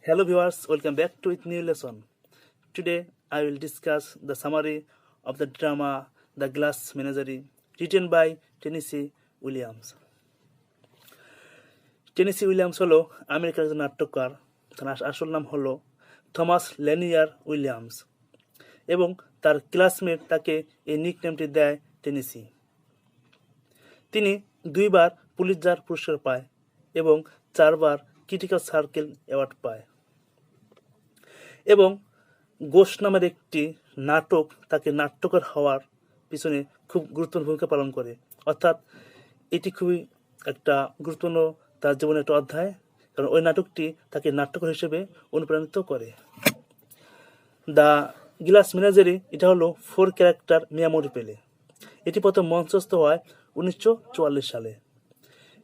Hello viewers, welcome back to its new lesson. Today I will discuss the summary of the drama The Glass Menagerie, written by Tennessee Williams. Tennessee Williams হলো আমেরিকার একজন নাট্যকার। তার আসল নাম হলো Thomas লেনিয়ার Williams এবং তার ক্লাসমেট তাকে এই নিকনেমটি দেয় টেনেসি। তিনি 2 বার পুলিৎজার পুরস্কার পায় এবং 4 বার ক্রিটিক্যাল সার্কেল অ্যাওয়ার্ড পায় এবং গোশ নামের একটি নাটক তাকে নাট্যকার হওয়ার পিছনে খুব গুরুত্বপূর্ণ ভূমিকা পালন করে। অর্থাৎ এটি খুবই একটা গুরুত্বপূর্ণ তার জীবনের একটা অধ্যায়, কারণ ওই নাটকটি তাকে নাট্যকার হিসেবে অনুপ্রাণিত করে। দ্য গ্লাস মেনাজেরি এটা হলো 4 ক্যারেক্টার মেমোরি পেলে। এটি প্রথম মঞ্চস্থ হয় 1944 সালে।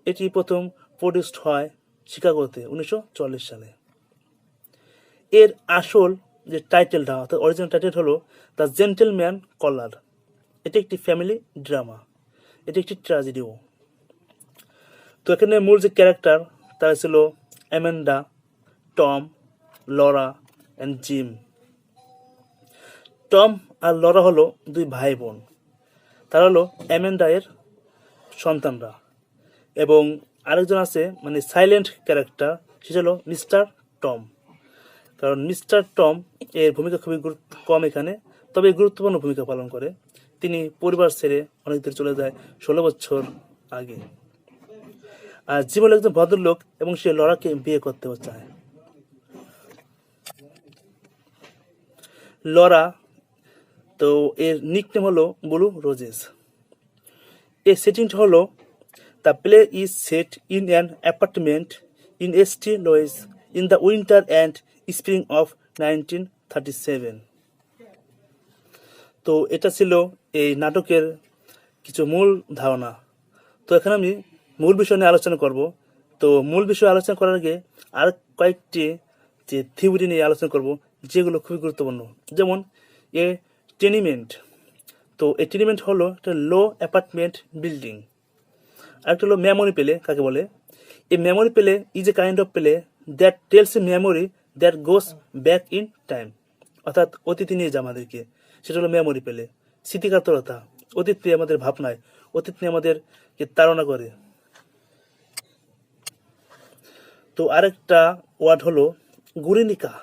এটি প্রথম প্রডিউসড হয় শিকাগোতে 1944 সালে। এর আসল যে টাইটেলটা অর্থাৎ অরিজিনাল টাইটেল হলো দ্য জেন্টলম্যান কলার। এটি একটি ফ্যামিলি ড্রামা, এটি একটি ট্র্যাজেডিও। তো এখানে মূল যে ক্যারেক্টার তারা ছিল Amanda, Tom, Laura and Jim. Tom আর লরা হলো 2 ভাই বোন। তারা হলো অ্যামেন্ডা এর সন্তানরা এবং আরেকজন আছে মানে সাইলেন্ট ক্যারেক্টার, সেটা হলো মিস্টার টম। কারণ মিস্টার টম এর ভূমিকা খুবই কম এখানে, তবে গুরুত্বপূর্ণ ভূমিকা পালন করে। তিনি পরিবার ছেড়ে অনেক দূর চলে যায় 16 বছর আগে। আর জীবন একজন ভদ্রলোক এবং সে লরাকে বিয়ে করতেও চায়। লরা তো এর নিকনেম হলো ব্লু রোজেস। এই সেটিংটা হলো the play is set in an apartment in S T Louis in the winter and spring of 1937। তো এটা ছিল এই নাটকের কিছু মূল ধারণা। তো এখানে আমি মূল বিষয় নিয়ে আলোচনা করব। তো মূল বিষয় আলোচনা করার আগে আর কয়েকটি যে থিওরি নিয়ে আলোচনা করব যেগুলো খুবই গুরুত্বপূর্ণ। যেমন এ টেনিমেন্ট। তো এই টেনিমেন্ট হলো একটা লো অ্যাপার্টমেন্ট বিল্ডিং। আরেকটা হলো মেমোরি পেলে কাকে বলে। এই মেমোরি পেলে is a kind of play that tells a memory that goes back in time. অর্থাৎ অতীতে নিয়ে যায় আমাদেরকে, সেটা হলো মেমোরি পেলে। স্মৃতিকাতরতা, অতীত নিয়ে আমাদের ভাবনায়, অতীত নিয়ে আমাদেরকে তাড়না করে। তো আরেকটা ওয়ার্ড হলো গুরিনিকা।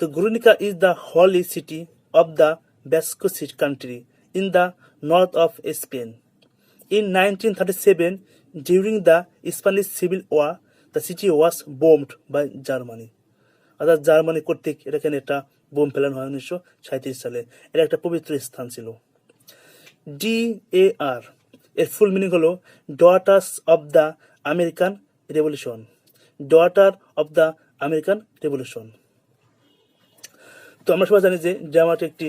তো Guernica is the holy city of the Basque country in the north of Spain. In 1937, during the Spanish Civil War, the city was bombed by Germany. অর্থাৎ জার্মানি কর্তৃক এখানে একটা বোম ফেলানো হয় 1937 সালে। এটা একটা পবিত্র স্থান ছিল। DAR এর ফুল মিনিং হলো daughters of the American revolution. Daughter of the American revolution. তো আমরা সবাই জানি যে ড্রামাটি একটি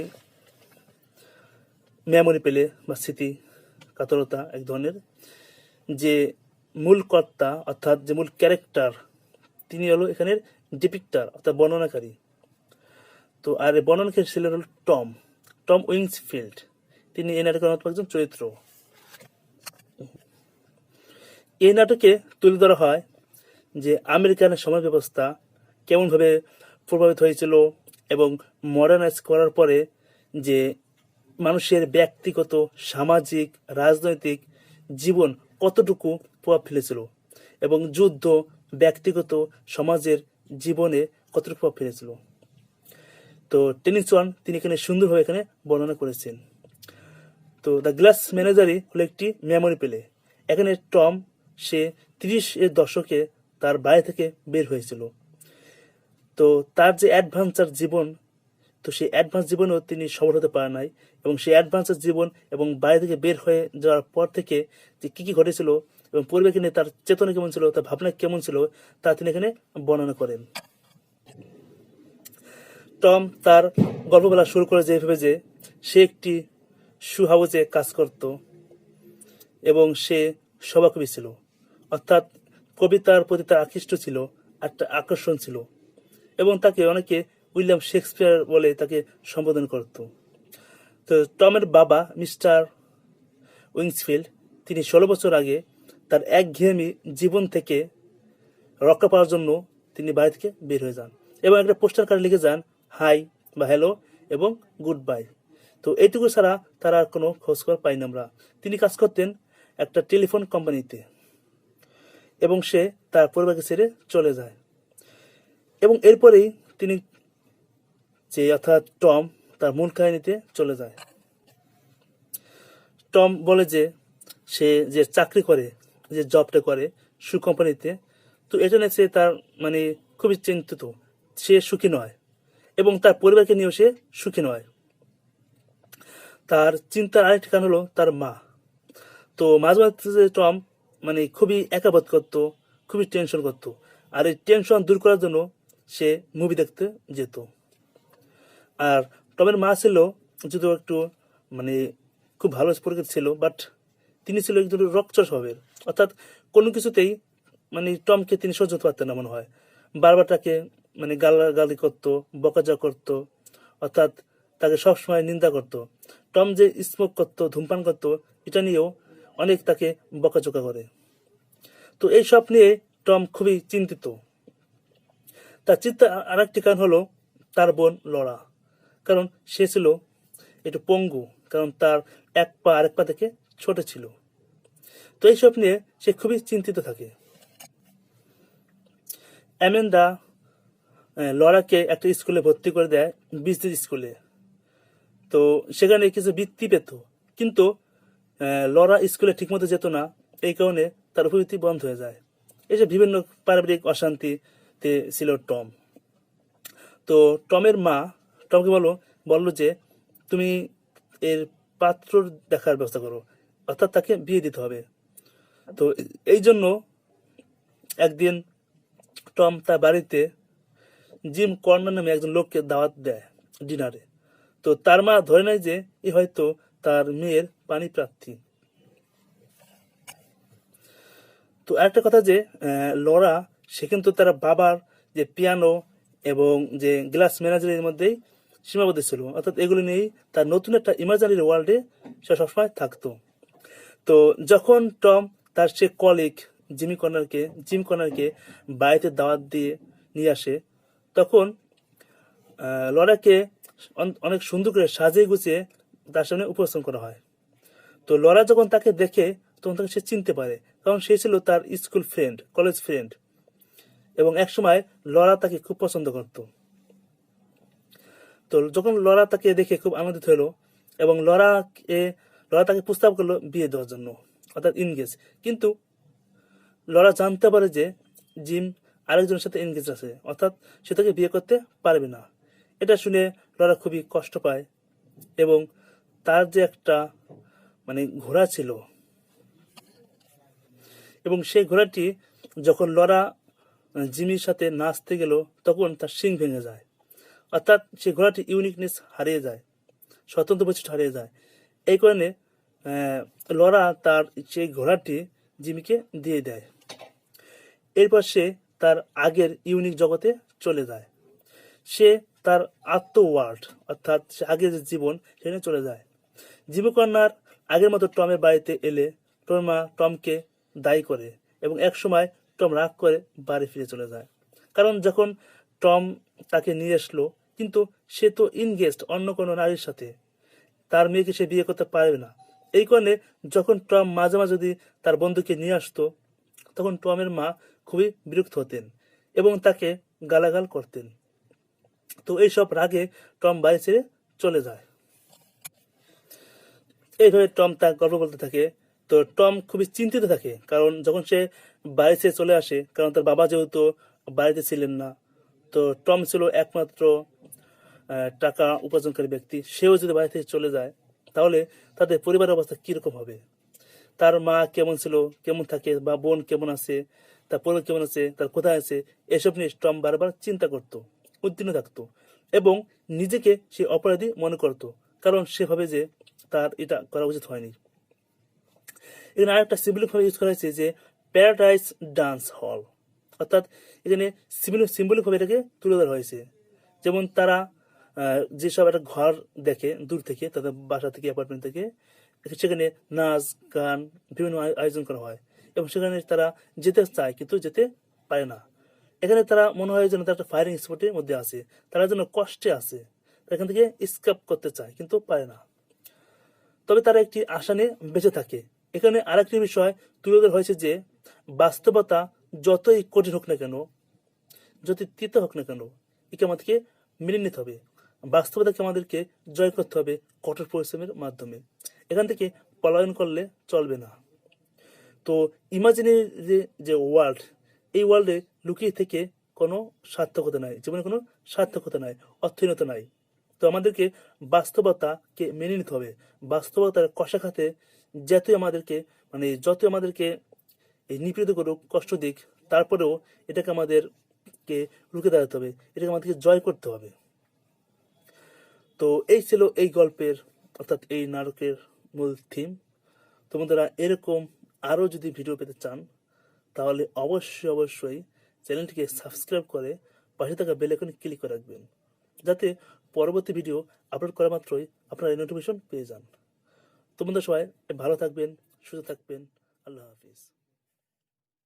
মেমোরি পেলে বা স্মৃতি কাতরতা এক ধরনের। যে মূল কর্তা অর্থাৎ যে মূল ক্যারেক্টার তিনি হলো এখানের ডিপিক্টার অর্থাৎ বর্ণনাকারী। তো আর এই বর্ণনাকারী ছিলেন হল টম উইংসফিল্ড। তিনি এই নাটকের অন্যতম একজন চরিত্র। এই নাটকে তুলে ধরা হয় যে আমেরিকান সমাজ ব্যবস্থা কেমনভাবে প্রভাবিত হয়েছিল এবং মডার্নাইজ করার পরে যে মানুষের ব্যক্তিগত, সামাজিক, রাজনৈতিক জীবন কতটুকু প্রভাব ফেলেছিল এবং যুদ্ধ ব্যক্তিগত সমাজের জীবনে কতটুকু প্রভাব ফেলেছিল। তো টেনিসন তিনি এখানে সুন্দরভাবে এখানে বর্ণনা করেছেন। তো দ্য গ্লাস মেনাজারি হলো একটি মেমোরি পেলে। এখানে টম সে 30-এর দশকে তার বাড়ি থেকে বের হয়েছিল। তো তার যে অ্যাডভেঞ্চার জীবন, তো সেই অ্যাডভান্স জীবনেও তিনি সফল হতে পারে নাই এবং সেই অ্যাডভান্সের জীবন এবং বাইরে থেকে বের হয়ে যাওয়ার পর থেকে যে কী কী ঘটেছিল এবং পরিবেশকে নিয়ে তার চেতনা কেমন ছিল, তার ভাবনা কেমন ছিল, তা তিনি এখানে বর্ণনা করেন। টম তার গল্প বলা শুরু করে যেভাবে যে সে একটি শু হাউসে কাজ করত এবং সে সভাকবি ছিল, অর্থাৎ কবিতার প্রতি তার আকৃষ্ট ছিল, একটা আকর্ষণ ছিল এবং তাকে অনেকে উইলিয়াম শেক্সপিয়ার বলে তাকে সম্বোধন করত। তো টমের বাবা মিস্টার উইংসফিল্ড তিনি 16 বছর আগে তার একঘেয়েমি জীবন থেকে রক্ষা পাওয়ার জন্য তিনি বাড়ি থেকে বের হয়ে যান এবং একটা পোস্টার কার্ড লিখে যান হাই বা হ্যালো এবং গুড বাই। তো এইটুকু ছাড়া তারা আর কোনো খোঁজখবর পাই না আমরা। তিনি কাজ করতেন একটা টেলিফোন কোম্পানিতে এবং সে তার পরিবারকে ছেড়ে চলে যায়। এবং এরপরেই তিনি অর্থাৎ টম তার মূল কাহিনীতে চলে যায়। টম বলে যে সে যে চাকরি করে, যে জবটা করে শু কোম্পানিতে, তো এটা নিয়ে সে তার মানে খুবই চিন্তিত, সে সুখী নয় এবং তার পরিবারকে নিয়েও সে সুখী নয়। তার চিন্তার আরেকটি কারণ হলো তার মা। তো মাঝে মাঝে টম মানে খুবই একা বোধ করতো, খুবই টেনশন করতো, আর এই টেনশন দূর করার জন্য সে মুভি দেখতে যেত। আর টমের মা ছিল যদিও একটু মানে খুব ভালো পরিচিত ছিল, বাট তিনি ছিল একটু রকচর স্বভাবের, অর্থাৎ কোনো কিছুতেই মানে টমকে তিনি সহ্য করতে পারতেন না মনে হয়। বারবার তাকে মানে গালাগালি করতো, বকাঝকা করতো, অর্থাৎ তাকে সবসময় নিন্দা করতো। টম যে স্মোক করতো, ধূমপান করতো, এটা নিয়েও অনেক তাকে বকাঝকা করে। তো এই সব নিয়ে টম খুবই চিন্তিত। তার চিন্তা আর একটি কারণ হলো তার বোন লরা, কারণ সে ছিল একটু পঙ্গু, কারণ তার এক পা আরেক পা থেকে ছোট ছিল। তো এইসব নিয়ে সে খুবই চিন্তিত থাকে। অ্যামেন্ডা লরাকে একটা স্কুলে ভর্তি করে দেয়, বিজনেস স্কুলে। তো সেখানে কিছু বৃত্তি পেত, কিন্তু লরা স্কুলে ঠিকমতো যেত না, এই কারণে তার উপবৃত্তি বন্ধ হয়ে যায়। এসব বিভিন্ন পারিবারিক অশান্তিতে ছিল টম। তো টমের মা টমকে বললো যে তুমি এর পাত্র দেখার ব্যবস্থা করো, অর্থাৎ তাকে বিয়ে দিতে হবে। তো এই জন্য একদিন টম তার বাড়িতে জিম কর্নার নামে একজন লোককে দাওয়াত দেয় ডিনারে। তো তার মা ধরে নেয় যে এ হয়তো তার মেয়ের পানি প্রার্থী। তো আরেকটা কথা যে লরা সে কিন্তু তার বাবার যে পিয়ানো এবং যে গ্লাস মেনাজারির মধ্যেই সীমাবদ্ধ ছিল, অর্থাৎ এগুলো নিয়েই তার নতুন একটা ইমাজিনারি ওয়ার্ল্ডে সে সবসময় থাকতো। তো যখন টম তার সে কলিগ জিম কর্নারকে বাড়িতে দাওয়াত দিয়ে নিয়ে আসে, তখন লরাকে অনেক সুন্দর করে সাজিয়ে গুছিয়ে তার সামনে উপস্থাপন করা হয়। তো লরা যখন তাকে দেখে তখন তাকে সে চিনতে পারে, কারণ সে ছিল তার স্কুল ফ্রেন্ড, কলেজ ফ্রেন্ড, এবং একসময় লরা তাকে খুব পছন্দ করত। তো যখন লরা তাকে দেখে খুব আনন্দিত হলো এবং লরা তাকে প্রস্তাব করলো বিয়ে দেওয়ার জন্য, অর্থাৎ ইনগেজ। কিন্তু লরা জানতে পারে যে জিম আরেকজনের সাথে এনগেজ আছে, অর্থাৎ সে তাকে বিয়ে করতে পারবে না। এটা শুনে লরা খুবই কষ্ট পায় এবং তার যে একটা মানে ঘোড়া ছিল, এবং সেই ঘোড়াটি যখন লরা জিমির সাথে নাচতে গেল তখন তার শিং ভেঙে যায়, অর্থাৎ সেই ঘোড়াটি ইউনিকনেস হারিয়ে যায়, স্বতন্ত্র বৈশিষ্ট্য হারিয়ে যায়। এই কারণে লরা তার সেই ঘোড়াটি জিমিকে দিয়ে দেয়। এরপর সে তার আগের ইউনিক জগতে চলে যায়। সে তার ওয়ার্ল্ড, অর্থাৎ সে আগের যে জীবন সেখানে চলে যায়। জিমি কর্নার আগের মতো টমের বাড়িতে এলে টমের মা টমকে দায়ী করে এবং একসময় টম রাগ করে বাড়ি ফিরে চলে যায়। কারণ যখন টম তাকে নিয়ে আসলো, কিন্তু সে তো ইনগেজড অন্য কোনো নারীর সাথে, তার মেয়েকে সে বিয়ে করতে পারবে না। এই কারণে যখন টম মাঝে মাঝে যদি তার বন্ধুকে নিয়ে আসতো, তখন টমের মা খুবই বিরক্ত হতেন এবং তাকে গালাগাল করতেন। তো এইসব রাগে টম বাড়ি ছেড়ে চলে যায়। এইভাবে টম তার গল্প বলতে থাকে। তো টম খুবই চিন্তিত থাকে, কারণ যখন সে বাড়ি ছেড়ে চলে আসে, কারণ তার বাবা যেহেতু বাড়িতে ছিলেন না, তো টম ছিল একমাত্র টাকা উপার্জনকারী ব্যক্তি, সেও যদি বাড়ি থেকে চলে যায় তাহলে তাদের পরিবারের অবস্থা কিরকম হবে, তার মা কেমন ছিল, কেমন থাকে, বা বোন কেমন আছে, তার পরিবার কেমন আছে, তার কোথায় আছে, এসব নিয়ে টম বারবার চিন্তা করত, উদ্বিগ্ন থাকতো এবং নিজেকে সে অপরাধী মনে করত, কারণ সে ভাবে যে তার এটা করা উচিত হয়নি। এখানে আরেকটা সিম্বলিক ভাবে ইউজ করা হয়েছে যে প্যারাডাইস ডান্স হল, অর্থাৎ এখানে সিম্বলিক ভাবে এটাকে তুলে ধরা হয়েছে। যেমন তারা যেসব একটা ঘর দেখে দূর থেকে, তাদের বাসা থেকে, অ্যাপার্টমেন্ট থেকে, সেখানে নাচ গান বিভিন্ন আয়োজন করা হয় এবং সেখানে তারা যেতে চায় কিন্তু যেতে পারে না। এখানে তারা মনে হয় যেন তারা একটা ফায়ারিং স্পটের মধ্যে আছে, তারা যেন কষ্টে আছে, তারা এখান থেকে স্কেপ করতে চায় কিন্তু পারে না। তবে তারা একটি আশা নিয়ে বেঁচে থাকে। এখানে আরেকটি বিষয় তুলে ধরা হয়েছে যে বাস্তবতা যতই কঠিন হোক না কেন, যতই তিতে হোক না কেন, একে আমাদেরকে মেনে নিতে হবে। বাস্তবতাকে আমাদেরকে জয় করতে হবে কঠোর পরিশ্রমের মাধ্যমে। এখান থেকে পলায়ন করলে চলবে না। তো ইমাজিনারি যে ওয়ার্ল্ড, এই ওয়ার্ল্ডে লুকিয়ে থেকে কোনো সার্থকতা নাই, জীবনে কোনো সার্থকতা নাই, অর্থহীনতা নাই। তো আমাদেরকে বাস্তবতাকে মেনে নিতে হবে। বাস্তবতার কষাঘাতে যতই আমাদেরকে এই নিপীড়িত করুক, কষ্ট দিক, তারপরেও এটাকে আমাদেরকে রুখে দাঁড়াতে হবে, এটাকে আমাদেরকে জয় করতে হবে। তো এই ছিল এই গল্পের অর্থাৎ এই নাটকের মূল থিম। তো বন্ধুরা, এরকম আরও যদি ভিডিও পেতে চান তাহলে অবশ্যই চ্যানেলটিকে সাবস্ক্রাইব করে পাশে থাকা বেল আইকনে ক্লিক করে রাখবেন, যাতে পরবর্তী ভিডিও আপলোড করা মাত্রই আপনারা এই নোটিফিকেশন পেয়ে যান। তো বন্ধুরা, সবাই ভালো থাকবেন, সুস্থ থাকবেন। আল্লাহ হাফিজ।